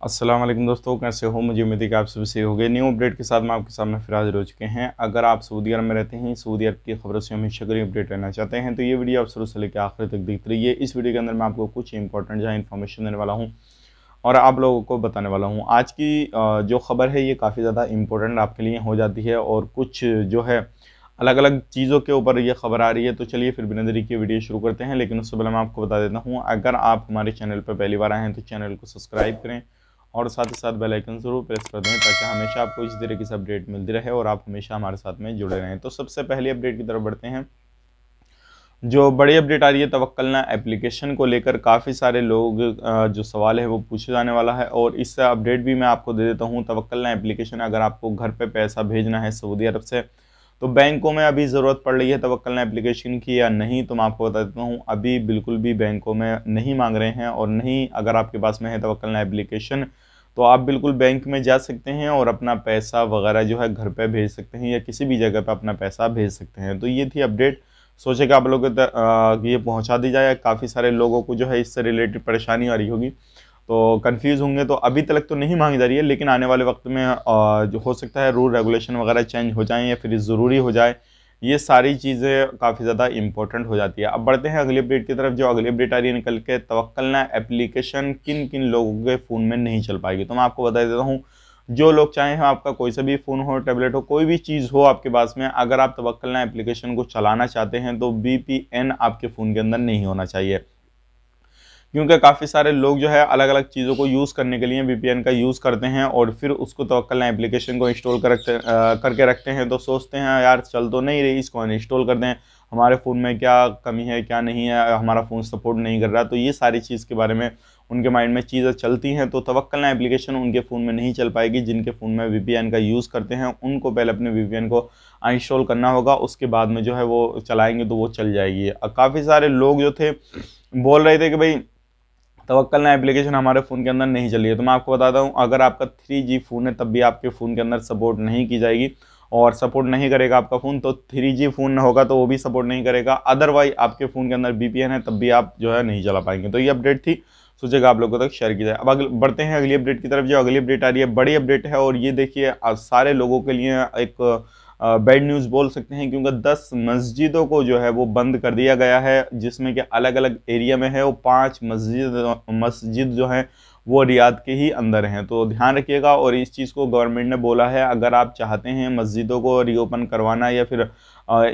अस्सलाम वालेकुम दोस्तों, कैसे हो? मुझे उम्मीद है कि आप सभी सही होंगे। न्यू अपडेट के साथ मैं आपके सामने फिर हाजिर हो चुके हैं। अगर आप सऊदी अरब में रहते हैं, सऊदी अरब की खबरों से हमेशा करीब अपडेट रहना चाहते हैं, तो ये वीडियो आप शुरू से लेकर आखिर तक देखते रहिए। इस वीडियो के अंदर मैं आपको कुछ इंपॉर्टेंट जहाँ इन्फॉर्मेशन देने वाला हूँ और आप लोगों को बताने वाला हूँ। आज की जो खबर है ये काफ़ी ज़्यादा इंपॉर्टेंट आपके लिए हो जाती है और कुछ जो है अलग अलग चीज़ों के ऊपर ये खबर आ रही है। तो चलिए फिर बिना देरी के वीडियो शुरू करते हैं, लेकिन उससे पहले मैं आपको बता देता हूँ, अगर आप हमारे चैनल पर पहली बार आए हैं तो चैनल को सब्सक्राइब करें और साथ ही साथ बेल आइकन ज़रूर प्रेस कर दें ताकि हमेशा आपको इस तरीके से अपडेट मिलती रहे और आप हमेशा हमारे साथ में जुड़े रहें। तो सबसे पहली अपडेट की तरफ बढ़ते हैं। जो बड़ी अपडेट आ रही है तवक्कलना एप्लीकेशन को लेकर, काफ़ी सारे लोग जो सवाल है वो पूछे जाने वाला है और इस अपडेट भी मैं आपको दे देता हूँ। तवक्कलना एप्लीकेशन अगर आपको घर पे पैसा भेजना है सऊदी अरब से, तो बैंकों में अभी ज़रूरत पड़ रही है तवक्कलना एप्लीकेशन की या नहीं, तो मैं आपको बता देता हूँ अभी बिल्कुल भी बैंकों में नहीं मांग रहे हैं। और नहीं, अगर आपके पास में है तवक्कलना एप्लीकेशन तो आप बिल्कुल बैंक में जा सकते हैं और अपना पैसा वगैरह जो है घर पे भेज सकते हैं या किसी भी जगह पे अपना पैसा भेज सकते हैं। तो ये थी अपडेट, सोचे कि आप लोगों तक ये पहुंचा दी जाए। काफ़ी सारे लोगों को जो है इससे रिलेटेड परेशानी आ रही होगी, तो कंफ्यूज होंगे। तो अभी तक तो नहीं मांगी जा रही है, लेकिन आने वाले वक्त में जो हो सकता है रूल रेगुलेशन वगैरह चेंज हो जाएँ या फिर ज़रूरी हो जाए। ये सारी चीज़ें काफ़ी ज़्यादा इंपॉर्टेंट हो जाती है। अब बढ़ते हैं अगली अपडेट की तरफ। जो अगली अपडेट आ रही है निकल के, तवक्कलना एप्लीकेशन किन किन लोगों के फ़ोन में नहीं चल पाएगी। तो मैं आपको बता देता हूँ, जो लोग चाहें आपका कोई सा भी फ़ोन हो, टैबलेट हो, कोई भी चीज़ हो आपके पास में, अगर आप तवक्कलना एप्लीकेशन को चलाना चाहते हैं तो वीपीएन आपके फ़ोन के अंदर नहीं होना चाहिए। क्योंकि काफ़ी सारे लोग जो है अलग अलग चीज़ों को यूज़ करने के लिए वीपीएन का यूज़ करते हैं और फिर उसको तवक्कलना एप्लीकेशन को इंस्टॉल करके रखते हैं। तो सोचते हैं यार चल तो नहीं रही, इसको अनइंस्टॉल कर दें, हमारे फ़ोन में क्या कमी है क्या नहीं है, हमारा फ़ोन सपोर्ट नहीं कर रहा। तो ये सारी चीज़ के बारे में उनके माइंड में चीज़ें चलती हैं। तो तवक्कलना एप्लीकेशन उनके फ़ोन में नहीं चल पाएगी। जिनके फ़ोन में वीपीएन का यूज़ करते हैं उनको पहले अपने वीपीएन को अनइंस्टॉल करना होगा, उसके बाद में जो है वो चलाएंगे तो वो चल जाएगी। काफ़ी सारे लोग जो थे बोल रहे थे कि भाई तवक्कलना एप्लीकेशन हमारे फ़ोन के अंदर नहीं चली है। तो मैं आपको बताता हूँ, अगर आपका 3G फ़ोन है तब भी आपके फ़ोन के अंदर सपोर्ट नहीं की जाएगी और सपोर्ट नहीं करेगा आपका फ़ोन। तो 3G फ़ोन होगा तो वो भी सपोर्ट नहीं करेगा। अदरवाइज आपके फ़ोन के अंदर वीपीएन है तब भी आप जो है नहीं चला पाएंगे। तो ये अपडेट थी, सोचेगा आप लोगों तक शेयर की जाए। अब बढ़ते हैं अगली अपडेट की तरफ। जो अगली अपडेट आ रही है बड़ी अपडेट है और ये देखिए सारे लोगों के लिए एक बैड न्यूज़ बोल सकते हैं, क्योंकि 10 मस्जिदों को जो है वो बंद कर दिया गया है, जिसमें कि अलग अलग एरिया में है। वो 5 मस्जिद जो हैं वो रियाद के ही अंदर हैं। तो ध्यान रखिएगा। और इस चीज़ को गवर्नमेंट ने बोला है, अगर आप चाहते हैं मस्जिदों को रीओपन करवाना या फिर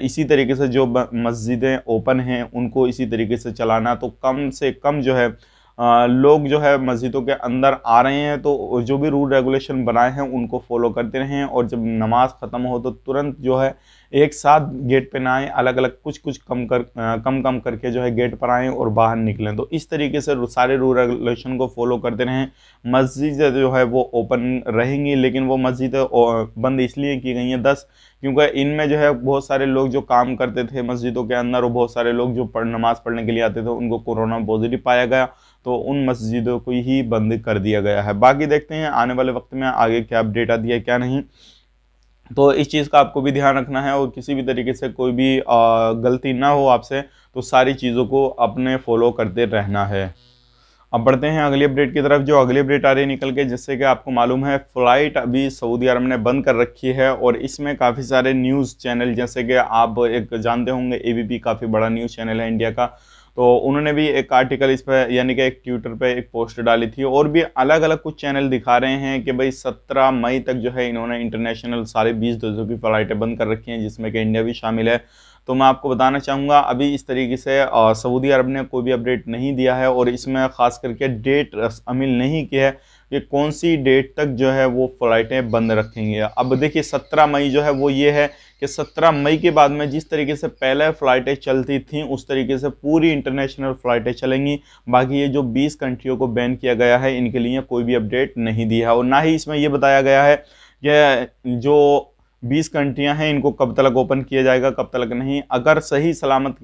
इसी तरीके से जो मस्जिदें ओपन हैं उनको इसी तरीके से चलाना, तो कम से कम जो है लोग जो है मस्जिदों के अंदर आ रहे हैं तो जो भी रूल रेगुलेशन बनाए हैं उनको फॉलो करते रहें। और जब नमाज ख़त्म हो तो तुरंत जो है एक साथ गेट पे ना आएँ, अलग अलग कुछ कुछ कम करके जो है गेट पर आएँ और बाहर निकलें। तो इस तरीके से सारे रूल रेगुलेशन को फॉलो करते रहें। मस्जिद जो है वो ओपन रहेंगी, लेकिन वो मस्जिद बंद इसलिए की गई हैं 10, क्योंकि इनमें जो है बहुत सारे लोग जो काम करते थे मस्जिदों के अंदर और बहुत सारे लोग जो नमाज़ पढ़ने के लिए आते थे उनको कोरोना पॉजिटिव पाया गया, तो उन मस्जिदों को ही बंद कर दिया गया है। बाकी देखते हैं आने वाले वक्त में आगे क्या अपडेट आती है क्या नहीं। तो इस चीज़ का आपको भी ध्यान रखना है और किसी भी तरीके से कोई भी गलती ना हो आपसे, तो सारी चीज़ों को अपने फॉलो करते रहना है। अब बढ़ते हैं अगली अपडेट की तरफ। जो अगली अपडेट आ रही है निकल के, जिससे कि आपको मालूम है फ़्लाइट अभी सऊदी अरब ने बंद कर रखी है और इसमें काफ़ी सारे न्यूज़ चैनल, जैसे कि आप एक जानते होंगे एबीपी काफ़ी बड़ा न्यूज़ चैनल है इंडिया का, तो उन्होंने भी एक आर्टिकल इस पर यानी कि एक ट्विटर पे एक पोस्ट डाली थी। और भी अलग अलग कुछ चैनल दिखा रहे हैं कि भाई 17 मई तक जो है इन्होंने इंटरनेशनल सारे 20 देशों की फ़्लाइटें बंद कर रखी हैं, जिसमें कि इंडिया भी शामिल है। तो मैं आपको बताना चाहूँगा अभी इस तरीके से सऊदी अरब ने कोई भी अपडेट नहीं दिया है और इसमें ख़ास करके डेट अमील नहीं की है कि कौन सी डेट तक जो है वो फ़्लाइटें बंद रखेंगे। अब देखिए 17 मई जो है वो ये है कि 17 मई के बाद में जिस तरीके से पहले फ़्लाइटें चलती थीं उस तरीके से पूरी इंटरनेशनल फ़्लाइटें चलेंगी। बाकी ये जो 20 कंट्रियों को बैन किया गया है इनके लिए कोई भी अपडेट नहीं दिया है और ना ही इसमें ये बताया गया है कि जो 20 कंट्रियां हैं इनको कब तक ओपन किया जाएगा कब तक नहीं। अगर सही सलामत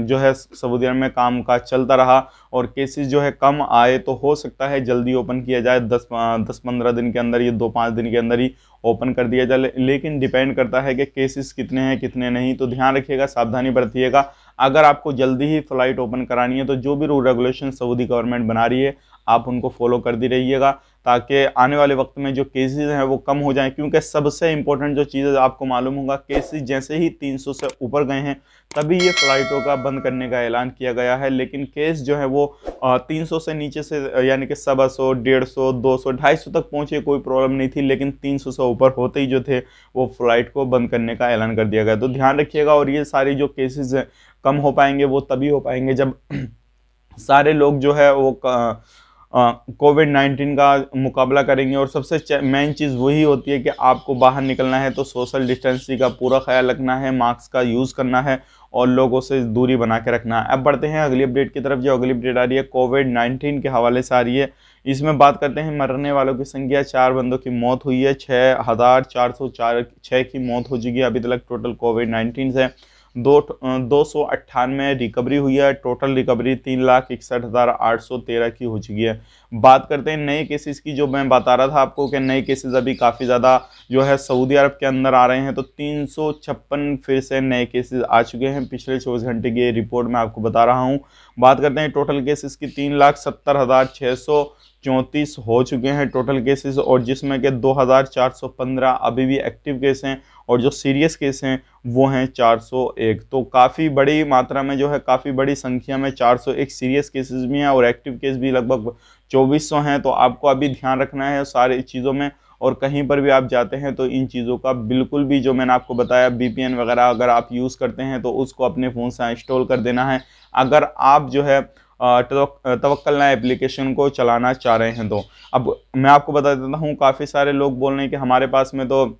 जो है सऊदी अरब में काम काज चलता रहा और केसेस जो है कम आए तो हो सकता है जल्दी ओपन किया जाए, 10-15 दिन के अंदर, ये 2-5 दिन के अंदर ही ओपन कर दिया जाए। लेकिन डिपेंड करता है कि केसेस कितने हैं कितने नहीं। तो ध्यान रखिएगा, सावधानी बरतिएगा। अगर आपको जल्दी ही फ़्लाइट ओपन करानी है तो जो भी रूल रेगुलेशन सऊदी गवर्नमेंट बना रही है आप उनको फॉलो कर दी रहिएगा, ताकि आने वाले वक्त में जो केसेस हैं वो कम हो जाएं। क्योंकि सबसे इंपॉर्टेंट जो चीज़ है, आपको मालूम होगा, केसेस जैसे ही 300 से ऊपर गए हैं तभी ये फ़्लाइटों का बंद करने का ऐलान किया गया है। लेकिन केस जो है वो 300 से नीचे से, यानी कि 125, 150, 200, 250 तक पहुँचे, कोई प्रॉब्लम नहीं थी। लेकिन 300 से ऊपर होते ही जो थे वो फ़्लाइट को बंद करने का ऐलान कर दिया गया। तो ध्यान रखिएगा। और ये सारी जो केसेस हैं कम हो पाएंगे वो तभी हो पाएंगे जब सारे लोग जो है वो कोविड-19 का मुकाबला करेंगे। और सबसे मेन चीज़ वही होती है कि आपको बाहर निकलना है तो सोशल डिस्टेंसिंग का पूरा ख्याल रखना है, मास्क का यूज़ करना है और लोगों से दूरी बना के रखना है। अब बढ़ते हैं अगली अपडेट की तरफ। जो अगली अपडेट आ रही है कोविड-19 के हवाले से आ रही है। इसमें बात करते हैं मरने वालों की संख्या। 4 बंदों की मौत हुई है, 6,406 की मौत हो चुकी है अभी तक टोटल कोविड-19 से। 298 रिकवरी हुई है। टोटल रिकवरी 3,61,813 की हो चुकी है। बात करते हैं नए केसेस की। जो मैं बता रहा था आपको कि नए केसेस अभी काफ़ी ज़्यादा जो है सऊदी अरब के अंदर आ रहे हैं, तो 356 फिर से नए केसेस आ चुके हैं पिछले 24 घंटे की रिपोर्ट में आपको बता रहा हूँ। बात करते हैं टोटल केसेस की। 3,70,634 हो चुके हैं टोटल केसेस, और जिसमें के 2,415 अभी भी एक्टिव केस हैं और जो सीरियस केस हैं वो हैं 401। तो काफ़ी बड़ी मात्रा में जो है, काफ़ी बड़ी संख्या में 401 सीरियस केसेस भी हैं और एक्टिव केस भी लगभग 2400 हैं। तो आपको अभी ध्यान रखना है सारी चीज़ों में। और कहीं पर भी आप जाते हैं तो इन चीज़ों का बिल्कुल भी, जो मैंने आपको बताया, VPN वगैरह अगर आप यूज़ करते हैं तो उसको अपने फ़ोन से इंस्टॉल कर देना है। अगर आप जो है तवक्कलना एप्लीकेशन को चलाना चाह रहे हैं तो। अब मैं आपको बता देता हूँ, काफ़ी सारे लोग बोल रहे हैं कि हमारे पास में तो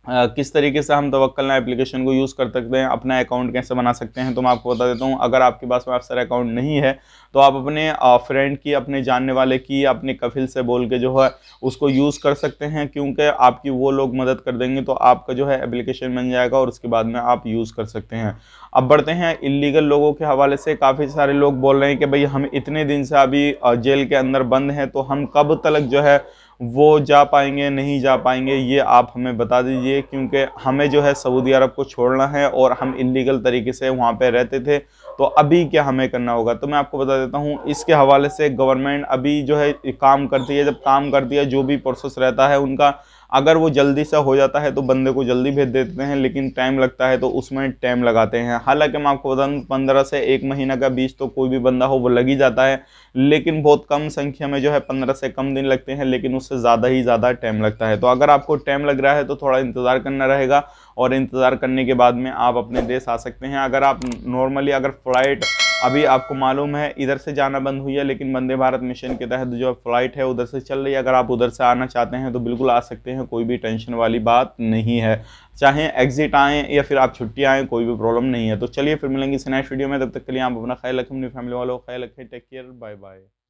किस तरीके से हम तवक्कलना एप्लीकेशन को यूज़ कर सकते हैं, अपना अकाउंट कैसे बना सकते हैं। तो मैं आपको बता देता हूँ, अगर आपके पास में अफसर अकाउंट नहीं है तो आप अपने फ्रेंड की, अपने जानने वाले की, अपने कफिल से बोल के जो है उसको यूज़ कर सकते हैं। क्योंकि आपकी वो लोग मदद कर देंगे तो आपका जो है एप्लीकेशन बन जाएगा और उसके बाद में आप यूज़ कर सकते हैं। अब बढ़ते हैं इल्लीगल लोगों के हवाले से। काफ़ी सारे लोग बोल रहे हैं कि भाई हम इतने दिन से अभी जेल के अंदर बंद हैं, तो हम कब तक जो है वो जा पाएंगे, नहीं जा पाएंगे, ये आप हमें बता दीजिए। क्योंकि हमें जो है सऊदी अरब को छोड़ना है और हम इल्लीगल तरीके से वहाँ पे रहते थे, तो अभी क्या हमें करना होगा। तो मैं आपको बता देता हूँ इसके हवाले से। गवर्नमेंट अभी जो है काम करती है, जब काम करती है जो भी प्रोसेस रहता है उनका, अगर वो जल्दी से हो जाता है तो बंदे को जल्दी भेज देते हैं, लेकिन टाइम लगता है तो उसमें टाइम लगाते हैं। हालांकि मैं आपको बता दूं 15 से 1 महीना का बीच तो कोई भी बंदा हो वो लग ही जाता है, लेकिन बहुत कम संख्या में जो है 15 से कम दिन लगते हैं, लेकिन उससे ज़्यादा ही ज़्यादा टाइम लगता है। तो अगर आपको टाइम लग रहा है तो थोड़ा इंतज़ार करना रहेगा और इंतज़ार करने के बाद में आप अपने देश आ सकते हैं। अगर आप नॉर्मली, अगर फ़्लाइट अभी आपको मालूम है इधर से जाना बंद हुई है, लेकिन वंदे भारत मिशन के तहत जो फ़्लाइट है उधर से चल रही है। अगर आप उधर से आना चाहते हैं तो बिल्कुल आ सकते हैं, कोई भी टेंशन वाली बात नहीं है। चाहे एग्जिट आएँ या फिर आप छुट्टी आएँ, कोई भी प्रॉब्लम नहीं है। तो चलिए फिर मिलेंगे इस नेक्स्ट वीडियो में। तब तक के लिए आप अपना ख्याल रखें, अपनी फैमिली वालों का ख्याल रखें। Take care, bye bye.